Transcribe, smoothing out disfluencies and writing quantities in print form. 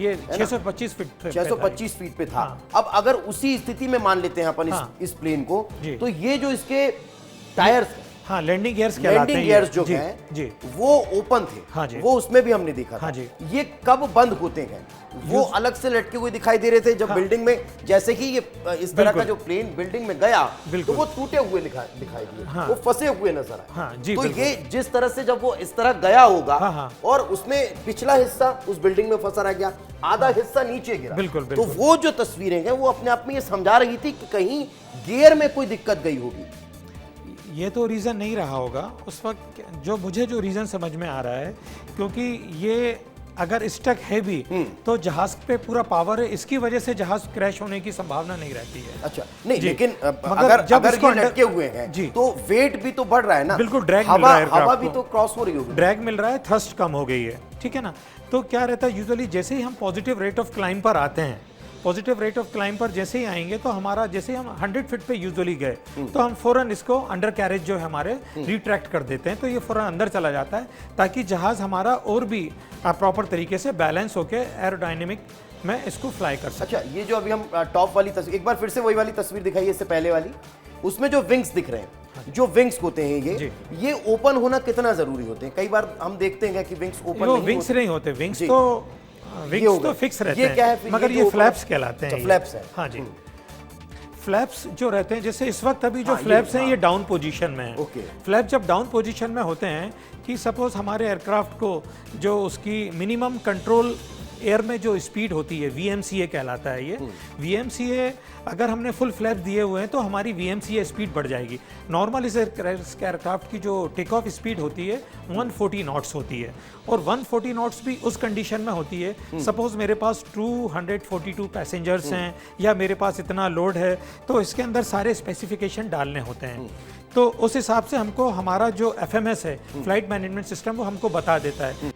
ये 625 feet 625 feet पे था। अब अगर उसी स्थिति में मान लेते हैं अपन इस प्लेन को, तो ये जो इसके टायर्स, हाँ लैंडिंग गियर्स लैंडिंग गियर्स जो हैं वो ओपन थे। हाँ जी, वो उसमें भी हमने देखा था। ये कब बंद होते हैं? वो अलग से लटके हुए दिखाई दे रहे थे जब बिल्डिंग में, जैसे कि ये इस तरह का जो प्लेन बिल्डिंग में गया तो वो टूटे हुए दिखाई दिए, वो फंसे हुए नजर आए। तो ये जिस तरह से जब वो इस तरह गया होगा और उसमें पिछला हिस्सा उस बिल्डिंग में फंसा रह गया, आधा हिस्सा नीचे गिरा, तो वो जो तस्वीरें हैं वो अपने आप में ये समझा रही थी कि कहीं गियर में कोई दिक्कत गई होगी। ये तो रीज़न नहीं रहा होगा उस वक्त, जो रीज़न समझ में आ रहा है, क्योंकि ये अगर स्टक है भी तो जहाज पे पूरा पावर है, इसकी वजह से जहाज क्रैश होने की संभावना नहीं रहती है। अच्छा नहीं, लेकिन अगर ये लटके हुए हैं तो वेट भी तो बढ़ रहा है ना। बिल्कुल, ड्रैग मिल रहा है, हवा भी तो क्रॉस हो रही होगी, ड्रैग मिल रहा है, थ्रस्ट कम हो गई है, ठीक है ना। तो क्या रहता है यूजुअली जैसे ही हम पॉजिटिव रेट ऑफ क्लाइंब पर आते हैं, पॉजिटिव रेट ऑफ क्लाइंब पर जैसे ही आएंगे तो हमारा, जैसे हम 100 फीट पे यूजुअली गए तो हम फौरन इसको अंडर कैरेज जो है हमारे रिट्रैक्ट कर देते हैं, तो ये फौरन अंदर चला जाता है ताकि जहाज हमारा और भी प्रॉपर तरीके से बैलेंस होकर एरोडायनेमिक में इसको फ्लाई कर सके। अच्छा, ये जो अभी हम टॉप वाली तस्वीर, एक बार फिर से वही वाली तस्वीर दिखाइए, इससे पहले वाली, उसमें जो विंग्स दिख रहे हैं, जो विंग्स होते हैं ये ओपन होना कितना जरूरी होते हैं? कई बार हम देखते हैं कि विंग्स ओपन नहीं होते, विंग्स तो फिक्स रहते हैं, मगर ये फ्लैप्स कहलाते हैं। फ्लैप्स है, हाँ जी। फ्लैप्स जो रहते हैं, जैसे इस वक्त अभी जो फ्लैप्स हैं ये डाउन पोजीशन में है। फ्लैप जब डाउन पोजीशन में होते हैं कि सपोज हमारे एयरक्राफ्ट को जो उसकी मिनिमम कंट्रोल एयर में जो स्पीड होती है VMCA कहलाता है। ये VMCA अगर हमने फुल फ्लैप दिए हुए हैं तो हमारी VMCA स्पीड बढ़ जाएगी। नॉर्मल इस एयरक्राफ्ट की जो टेक ऑफ स्पीड होती है 140 नॉट्स होती है, और 140 नॉट्स भी उस कंडीशन में होती है सपोज मेरे पास 242 पैसेंजर्स हैं या मेरे पास इतना लोड है, तो इसके अंदर सारे स्पेसिफिकेशन डालने होते हैं। तो उस हिसाब से हमको हमारा जो FMS है, फ्लाइट मैनेजमेंट सिस्टम, वो हमको बता देता है।